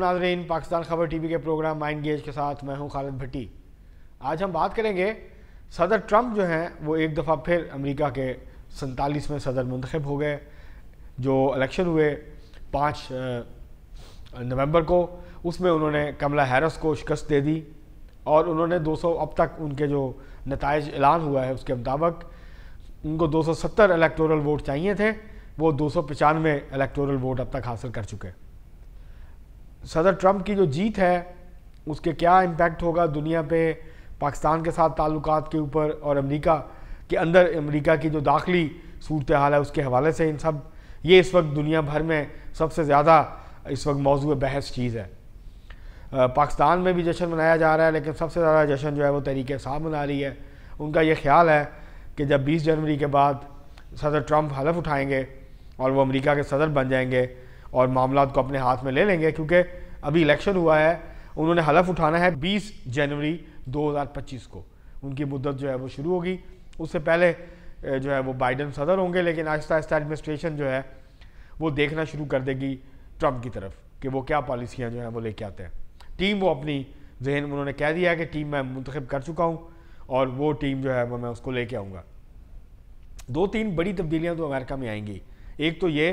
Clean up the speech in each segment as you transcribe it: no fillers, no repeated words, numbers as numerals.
नाज़रीन, पाकिस्तान खबर टीवी के प्रोग्राम माइंड गेज के साथ मैं हूं खालिद भट्टी। आज हम बात करेंगे सदर ट्रंप जो हैं वो एक दफ़ा फिर अमेरिका के 47वें सदर मुंतखब हो गए। जो इलेक्शन हुए 5 नवंबर को, उसमें उन्होंने कमला हैरिस को शिकस्त दे दी और उन्होंने 200 अब तक उनके जो नताइज ऐलान हुआ है उसके मुताबिक उनको 270 इलेक्टोरल वोट चाहिए थे, वो 295 इलेक्टोरल वोट अब तक हासिल कर चुके। सदर ट्रंप की जो जीत है उसके क्या इम्पैक्ट होगा दुनिया पे, पाकिस्तान के साथ ताल्लुकात के ऊपर और अमेरिका के अंदर अमेरिका की जो दाखिली सूरत हाल है उसके हवाले से, इन सब ये इस वक्त दुनिया भर में सबसे ज़्यादा इस वक्त मौजूद बहस चीज़ है। पाकिस्तान में भी जश्न मनाया जा रहा है, लेकिन सबसे ज़्यादा जश्न जो है वो तहरीक इंसाफ मना रही है। उनका ये ख्याल है कि जब 20 जनवरी के बाद सदर ट्रंप हलफ उठाएंगे और वो अमेरिका के सदर बन जाएंगे और मामलात को अपने हाथ में ले लेंगे, क्योंकि अभी इलेक्शन हुआ है, उन्होंने हलफ उठाना है 20 जनवरी 2025 को उनकी मुद्दत जो है वो शुरू होगी। उससे पहले जो है वो बाइडन सदर होंगे, लेकिन आहिस्ता आहिस्ता एडमिनिस्ट्रेशन जो है वो देखना शुरू कर देगी ट्रंप की तरफ कि वो क्या पॉलिसियाँ जो हैं वो लेके आते हैं। टीम वो अपनी जहन में उन्होंने कह दिया है कि टीम मैं मुंतखब कर चुका हूँ और वो टीम जो है वो मैं उसको लेके आऊँगा। 2-3 बड़ी तब्दीलियाँ तो अमेरिका में आएंगी। एक तो ये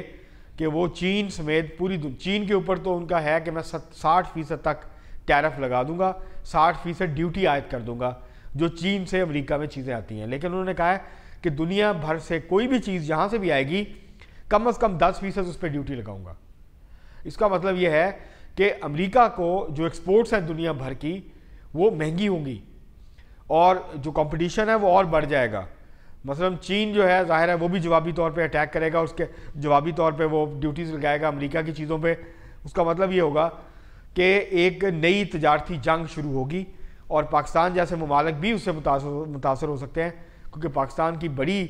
कि वो चीन समेत पूरी चीन के ऊपर तो उनका है कि मैं 60% तक टैरिफ लगा दूंगा, 60% ड्यूटी आयद कर दूंगा जो चीन से अमेरिका में चीज़ें आती हैं। लेकिन उन्होंने कहा है कि दुनिया भर से कोई भी चीज़ जहाँ से भी आएगी कम से कम 10% उस पर ड्यूटी लगाऊंगा। इसका मतलब ये है कि अमेरिका को जो एक्सपोर्ट्स हैं दुनिया भर की वो महंगी होंगी और जो कंपटीशन है वो और बढ़ जाएगा। मसलन चीन जो है ज़ाहिर है वो भी जवाबी तौर पे अटैक करेगा, उसके जवाबी तौर पे वो ड्यूटीज़ लगाएगा अमेरिका की चीज़ों पे। उसका मतलब ये होगा कि एक नई तजारती जंग शुरू होगी और पाकिस्तान जैसे ममालिक भी उससे मुतासर हो सकते हैं, क्योंकि पाकिस्तान की बड़ी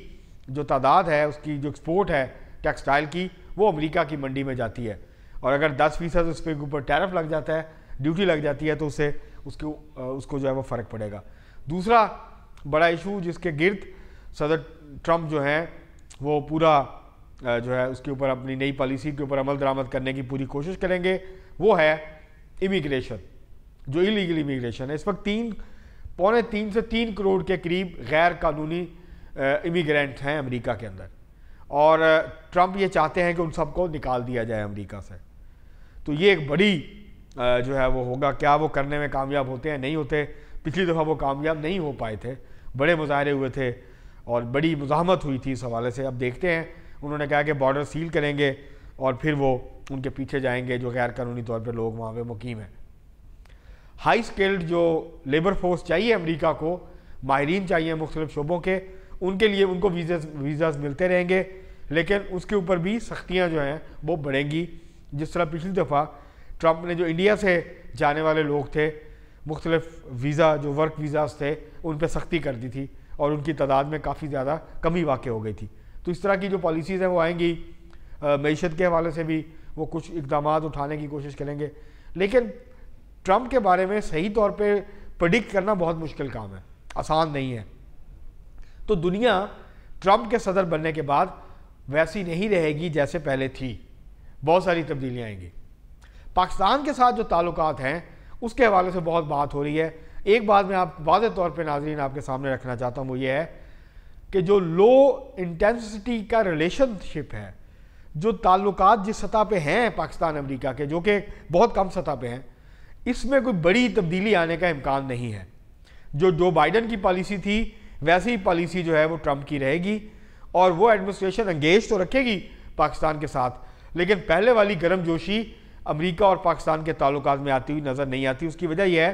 जो तादाद है उसकी जो एक्सपोर्ट है टेक्सटाइल की वो अमेरिका की मंडी में जाती है और अगर 10% उस पर ऊपर टैरिफ लग जाता है, ड्यूटी लग जाती है, तो उससे उसको जो है वो फ़र्क पड़ेगा। दूसरा बड़ा इशू जिसके गिर्द सदर ट्रंप जो हैं वो पूरा जो है उसके ऊपर अपनी नई पॉलिसी के ऊपर अमल दरामद करने की पूरी कोशिश करेंगे, वो है इमिग्रेशन। जो इलीगल इमिग्रेशन है, इस वक्त 3.3 से 3 करोड़ के करीब गैर कानूनी इमिग्रेंट हैं अमेरिका के अंदर और ट्रंप ये चाहते हैं कि उन सबको निकाल दिया जाए अमेरिका से। तो ये एक बड़ी जो है वो होगा। क्या वो करने में कामयाब होते हैं, नहीं होते? पिछली दफ़ा वो कामयाब नहीं हो पाए थे, बड़े मुजाहरे हुए थे और बड़ी मुज़ाहमत हुई थी इस हवाले से। अब देखते हैं, उन्होंने कहा कि बॉर्डर सील करेंगे और फिर वो उनके पीछे जाएंगे जो गैर कानूनी तौर पर लोग वहाँ पे मुकीम हैं। हाई स्किल्ड जो लेबर फोर्स चाहिए अमेरिका को, माहिरीन चाहिए मुख्तलिफ शोबों के, उनके लिए उनको वीज़ाज मिलते रहेंगे, लेकिन उसके ऊपर भी सख्तियाँ जो हैं वो बढ़ेंगी। जिस तरह पिछली दफ़ा ट्रंप ने जो इंडिया से जाने वाले लोग थे, मुख्तलिफ वीज़ा जो वर्क वीज़ाज थे उन पर सख्ती कर दी थी और उनकी तादाद में काफ़ी ज़्यादा कमी वाक़ हो गई थी। तो इस तरह की जो पॉलिसीज़ हैं वो आएंगी। मईशत के हवाले से भी वो कुछ इक़दाम उठाने की कोशिश करेंगे, लेकिन ट्रंप के बारे में सही तौर पे प्रेडिक्ट करना बहुत मुश्किल काम है, आसान नहीं है। तो दुनिया ट्रंप के सदर बनने के बाद वैसी नहीं रहेगी जैसे पहले थी, बहुत सारी तब्दीलियाँ आएंगी। पाकिस्तान के साथ जो ताल्लुकात हैं उसके हवाले से बहुत बात हो रही है। एक बात मैं आप वाज़े तौर पे नाज़रीन आपके सामने रखना चाहता हूँ, वो ये है कि जो लो इंटेंसिटी का रिलेशनशिप है, जो ताल्लुकात जिस सतह पे हैं पाकिस्तान अमेरिका के, जो कि बहुत कम सतह पे हैं, इसमें कोई बड़ी तब्दीली आने का इम्कान नहीं है। जो बाइडन की पॉलिसी थी वैसी पॉलिसी जो है वो ट्रंप की रहेगी और वो एडमिनिस्ट्रेशन एंगेज तो रखेगी पाकिस्तान के साथ, लेकिन पहले वाली गर्मजोशी अमेरिका और पाकिस्तान के ताल्लुकात में आती हुई नज़र नहीं आती। उसकी वजह यह है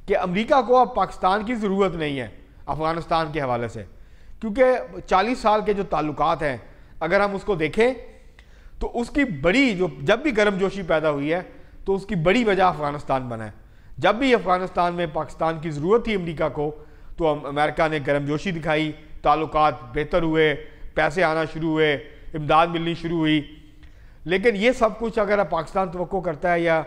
कि अमेरिका को अब पाकिस्तान की ज़रूरत नहीं है अफ़गानिस्तान के हवाले से, क्योंकि 40 साल के जो ताल्लुकात हैं अगर हम उसको देखें तो उसकी बड़ी जो जब भी गर्मजोशी पैदा हुई है तो उसकी बड़ी वजह अफ़गानिस्तान बना है। जब भी अफ़गानिस्तान में पाकिस्तान की ज़रूरत थी अमेरिका को, तो अमेरिका ने गर्मजोशी दिखाई, ताल्लुकात बेहतर हुए, पैसे आना शुरू हुए, इमदाद मिलनी शुरू हुई। लेकिन ये सब कुछ अगर पाकिस्तान तवक्को करता है या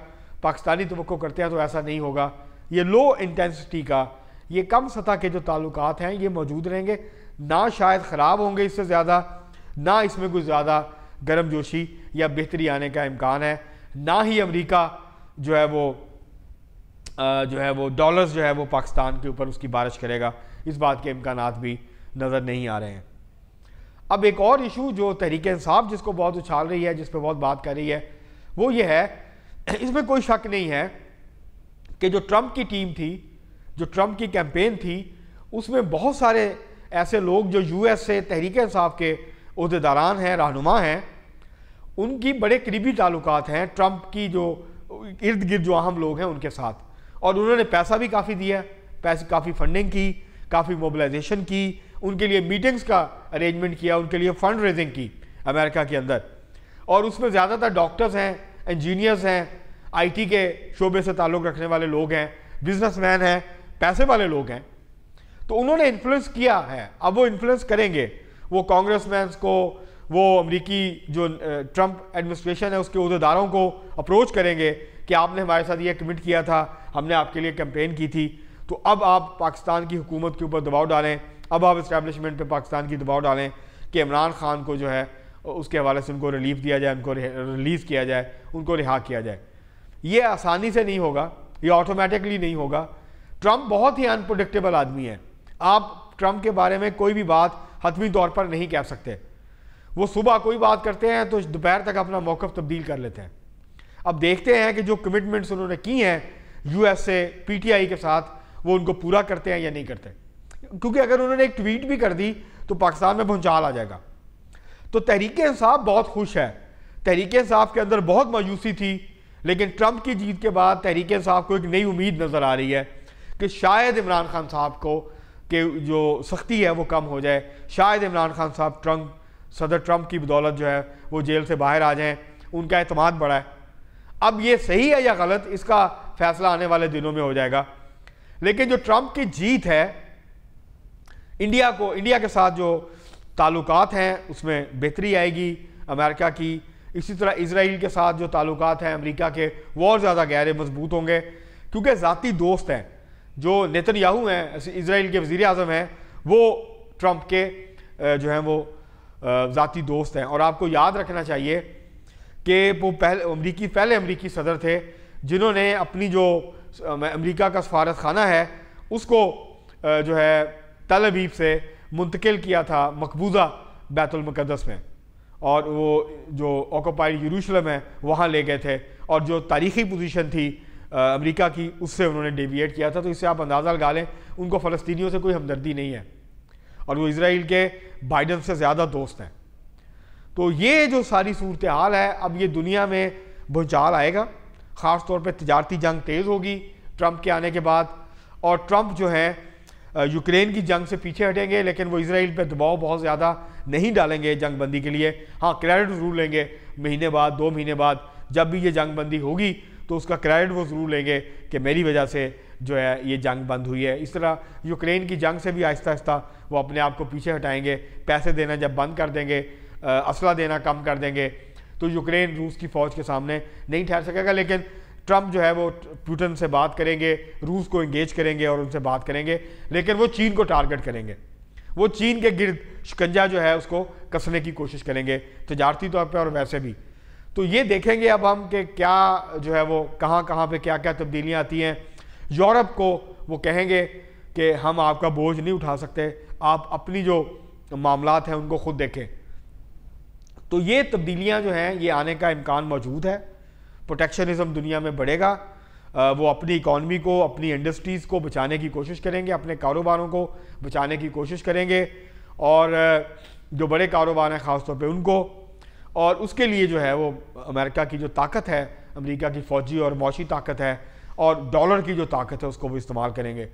पाकिस्तानी तवक्को करते हैं तो ऐसा नहीं होगा। ये लो इंटेंसिटी का, ये कम सतह के जो ताल्लुकात हैं ये मौजूद रहेंगे, ना शायद ख़राब होंगे इससे ज़्यादा, ना इसमें कुछ ज़्यादा गर्मजोशी या बेहतरी आने का इम्कान है, ना ही अमेरिका जो है वो डॉलर्स जो है वो पाकिस्तान के ऊपर उसकी बारिश करेगा, इस बात के इम्कानात भी नज़र नहीं आ रहे हैं। अब एक और इशू जो तहरीक इंसाफ जिसको बहुत उछाल रही है, जिस पर बहुत बात कर रही है, वो ये है, इसमें कोई शक नहीं है कि जो ट्रंप की टीम थी, जो ट्रंप की कैंपेन थी, उसमें बहुत सारे ऐसे लोग जो यूएस से तहरीक इंसाफ के ओहदेदारान हैं, रहनुमा हैं, उनकी बड़े करीबी ताल्लुकात हैं ट्रंप की जो इर्द गिर्द जो अहम लोग हैं उनके साथ, और उन्होंने पैसा भी काफ़ी दिया, काफ़ी फंडिंग की, काफ़ी मोबिलाइजेशन की, उनके लिए मीटिंग्स का अरेंजमेंट किया, उनके लिए फंड रेजिंग की अमेरिका के अंदर, और उसमें ज़्यादातर डॉक्टर्स हैं, इंजीनियर्स हैं, आईटी के शोबे से ताल्लुक़ रखने वाले लोग हैं, बिजनेसमैन हैं, पैसे वाले लोग हैं। तो उन्होंने इन्फ्लुएंस किया है, अब वो इन्फ्लुएंस करेंगे, वो कांग्रेसमैन को, वो अमेरिकी जो ट्रंप एडमिनिस्ट्रेशन है उसके ओहदेदारों को अप्रोच करेंगे कि आपने हमारे साथ ये कमिट किया था, हमने आपके लिए कैंपेन की थी, तो अब आप पाकिस्तान की हुकूमत के ऊपर दबाव डालें, अब आप इस्टेब्लिशमेंट पे पाकिस्तान की दबाव डालें कि इमरान खान को जो है उसके हवाले से उनको रिलीफ दिया जाए, उनको रिलीज़ किया जाए, उनको रिहा किया जाए। ये आसानी से नहीं होगा, ये ऑटोमेटिकली नहीं होगा। ट्रंप बहुत ही अनप्रेडिक्टेबल आदमी है, आप ट्रंप के बारे में कोई भी बात हतमी तौर पर नहीं कह सकते। वो सुबह कोई बात करते हैं तो दोपहर तक अपना मौक़िफ़ तब्दील कर लेते हैं। अब देखते हैं कि जो कमिटमेंट्स उन्होंने की हैं यूएस से पीटीआई के साथ, वो उनको पूरा करते हैं या नहीं करते, क्योंकि अगर उन्होंने एक ट्वीट भी कर दी तो पाकिस्तान में भूचाल आ जाएगा। तो तहरीक इंसाफ बहुत खुश है, तहरीक इंसाफ के अंदर बहुत मायूसी थी, लेकिन ट्रंप की जीत के बाद तहरीक इंसाफ को एक नई उम्मीद नज़र आ रही है कि शायद इमरान खान साहब को कि जो सख्ती है वो कम हो जाए, शायद इमरान खान साहब सदर ट्रंप की बदौलत जो है वो जेल से बाहर आ जाएं, उनका एतमाद बढ़ा है। अब ये सही है या गलत, इसका फैसला आने वाले दिनों में हो जाएगा। लेकिन जो ट्रंप की जीत है, इंडिया के साथ जो ताल्लुकात हैं उसमें बेहतरी आएगी अमेरिका की, इसी तरह इजराइल के साथ जो ताल्लुकात हैं अमेरिका के, वो और ज़्यादा गहरे मजबूत होंगे, क्योंकि ज़ाती दोस्त हैं। जो नेतन्याहू हैं, इजराइल के वज़ीर आज़म हैं, वो ट्रंप के जो हैं वो ज़ाती दोस्त हैं। और आपको याद रखना चाहिए कि वो पहले अमरीकी सदर थे जिन्होंने अपनी जो अमेरिका का सफारत खाना है उसको जो है तल अवीव से मुंतकिल किया था मकबूजा बैतुल मुक़द्दस में, और वो जो ऑक्यूपाइड यरूशलेम है वहाँ ले गए थे, और जो तारीख़ी पोजीशन थी अमेरिका की उससे उन्होंने डेविएट किया था। तो इससे आप अंदाज़ा लगा लें उनको फ़लस्तीनियों से कोई हमदर्दी नहीं है, और वो इजराइल के बाइडन से ज़्यादा दोस्त हैं। तो ये जो सारी सूरत हाल है, अब ये दुनिया में भूचाल आएगा, ख़ास तौर पे तिजारती जंग तेज़ होगी ट्रंप के आने के बाद, और ट्रंप जो है यूक्रेन की जंग से पीछे हटेंगे, लेकिन वो इजराइल पे दबाव बहुत ज़्यादा नहीं डालेंगे जंग बंदी के लिए। हाँ, क्रेडिट ज़रूर लेंगे, महीने बाद 2 महीने बाद जब भी ये जंग बंदी होगी तो उसका क्रेडिट वो ज़रूर लेंगे कि मेरी वजह से जो है ये जंग बंद हुई है। इस तरह यूक्रेन की जंग से भी आहिस्ता आहिस्ता वो अपने आप को पीछे हटाएंगे, पैसे देना जब बंद कर देंगे, असला देना कम कर देंगे, तो यूक्रेन रूस की फ़ौज के सामने नहीं ठहर सकेगा। लेकिन ट्रंप जो है वो पुतिन से बात करेंगे, रूस को इंगेज करेंगे और उनसे बात करेंगे, लेकिन वो चीन को टारगेट करेंगे, वो चीन के गिर्द शिकंजा जो है उसको कसने की कोशिश करेंगे तजारती तौर पर और वैसे भी। तो ये देखेंगे अब हम कि क्या जो है वो कहाँ पे क्या क्या तब्दीलियाँ आती हैं। यूरोप को वो कहेंगे कि हम आपका बोझ नहीं उठा सकते, आप अपनी जो मामलात हैं उनको खुद देखें। तो ये तब्दीलियाँ जो हैं ये आने का इम्कान मौजूद है। प्रोटेक्शनिज्म दुनिया में बढ़ेगा, वो अपनी इकॉनमी को, अपनी इंडस्ट्रीज़ को बचाने की कोशिश करेंगे, अपने कारोबारों को बचाने की कोशिश करेंगे, और जो बड़े कारोबार हैं ख़ास तौर पे उनको, और उसके लिए जो है वो अमेरिका की जो ताकत है, अमेरिका की फ़ौजी और मौशी ताकत है और डॉलर की जो ताकत है उसको वो इस्तेमाल करेंगे।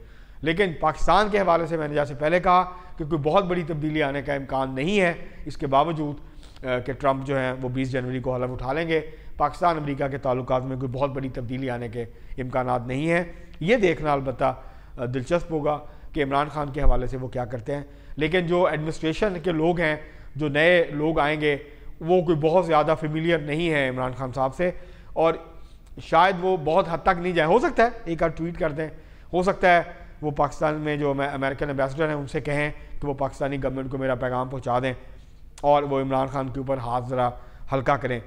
लेकिन पाकिस्तान के हवाले से मैंने जैसे पहले कहा कि कोई बहुत बड़ी तब्दीली आने का इम्कान नहीं है, इसके बावजूद कि ट्रंप जो हैं वो 20 जनवरी को हलफ उठा लेंगे। पाकिस्तान अमेरिका के ताल्लुकात में कोई बहुत बड़ी तब्दीली आने के इम्कानात नहीं है। ये देखना अलबत्ता दिलचस्प होगा कि इमरान खान के हवाले से वो क्या करते हैं। लेकिन जो एडमिनिस्ट्रेशन के लोग हैं, जो नए लोग आएंगे, वो कोई बहुत ज़्यादा फेमिलियर नहीं है इमरान खान साहब से, और शायद वो बहुत हद तक नहीं जाए। हो सकता है एक आध ट्वीट कर दें, हो सकता है वो पाकिस्तान में जो अमेरिकन एम्बेसडर हैं उनसे कहें कि वो पाकिस्तानी गवर्नमेंट को मेरा पैगाम पहुँचा दें और वो इमरान खान के ऊपर हाथ ज़रा हल्का करें।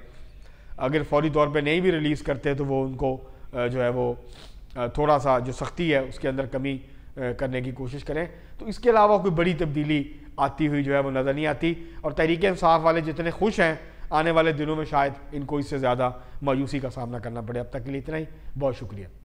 अगर फौरी तौर पे नहीं भी रिलीज़ करते तो वो उनको जो है वो थोड़ा सा जो सख्ती है उसके अंदर कमी करने की कोशिश करें। तो इसके अलावा कोई बड़ी तब्दीली आती हुई जो है वो नज़र नहीं आती, और तहरीक इंसाफ वाले जितने खुश हैं आने वाले दिनों में शायद इनको इससे ज़्यादा मायूसी का सामना करना पड़े। अब तक के लिए इतना ही, बहुत शुक्रिया।